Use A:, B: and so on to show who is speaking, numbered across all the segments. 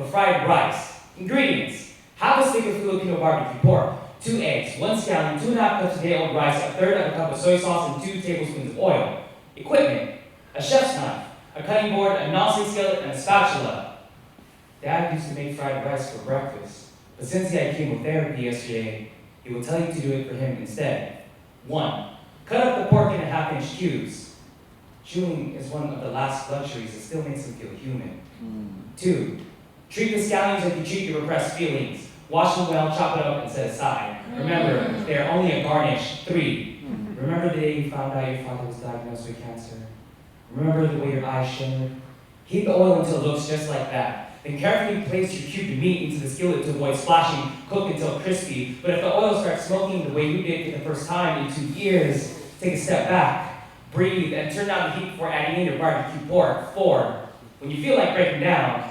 A: fried rice. Ingredients: half a stick of Filipino barbecue pork, 2 eggs, 1 scallion, 2.5 cups of day-old rice, a third of a cup of soy sauce, and 2 tablespoons of oil. Equipment: a chef's knife, a cutting board, a non-stick skillet, and a spatula. Dad used to make fried rice for breakfast, but since he had chemotherapy yesterday, he will tell you to do it for him instead. 1. Cut up the pork in 1/2-inch cubes. Chewing is one of the last luxuries that still makes him feel human. 2. Treat the scallions like you treat your repressed feelings. Wash them well, chop it up, and set aside. Remember, they are only a garnish. 3. Remember the day you found out your father was diagnosed with cancer. Remember the way your eyes shimmered. Heat the oil until it looks just like that. Then carefully place your cubed meat into the skillet to avoid splashing. Cook until crispy. But if the oil starts smoking the way you did for the first time in 2 years, take a step back, breathe, and turn down the heat before adding in your barbecue pork. 4. When you feel like breaking down,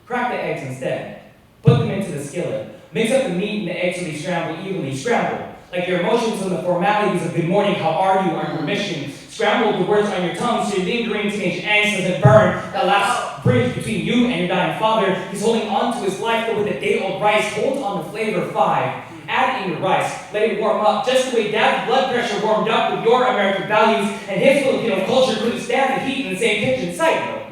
A: crack the eggs instead. Put them into the skillet. Mix up the meat and the eggs so they scramble evenly. Scramble. Like your emotions and the formalities of good morning, how are you, on your mission. Scramble the words on your tongue so your lingering teenage angst doesn't burn. That last bridge between you and your dying father. He's holding on to his life, but with a day-old rice. Hold on to flavor. 5. Add in your rice. Let it warm up, just the way Dad's blood pressure warmed up with your American values, and his Filipino culture couldn't stand the heat in the same kitchen. Side note: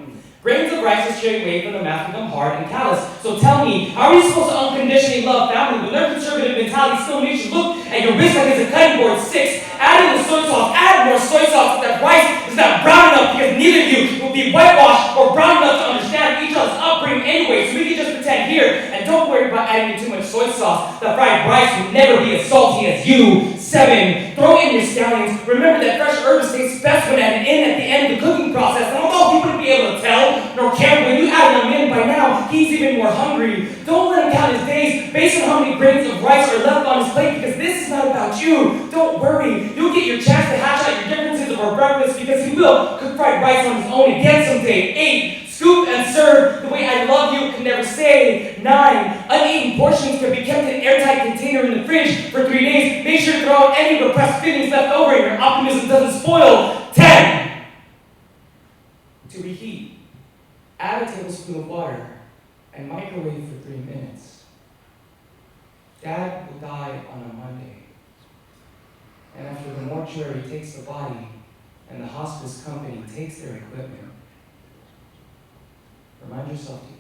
A: grains of rice is straight away from the math become hard and callous. So tell me, how are you supposed to unconditionally love family when their conservative mentality still makes you look at your wrist like it's a cutting board? 6. Add in the soy sauce. Add more soy sauce. That rice is not brown enough because neither of you will be whitewashed or brown enough to understand each other's upbringing anyway. So we can just pretend here, and don't worry about adding in too much soy sauce. The fried rice will never be as salty as you. 7. Throw in your scallions. Remember that fresh herbs taste best when added in at the end of the cooking process. And although he wouldn't be able to tell nor care when you added them in by now, he's even more hungry. Don't let him count his days based on how many grains of rice are left on his plate, because this is not about you. Don't worry. You'll get your chance to hatch out your differences over breakfast, because he will cook fried rice on his own again someday. 8. Scoop and serve the way I love you can never say. 9. Uneaten portions can be kept in an airtight container in the fridge for 3 days. Make sure to throw out any repressed feelings left over and your optimism doesn't spoil. 10. To reheat, add a tablespoon of water and microwave for 3 minutes. Dad will die on a Monday. And after the mortuary takes the body and the hospice company takes their equipment, remind yourself to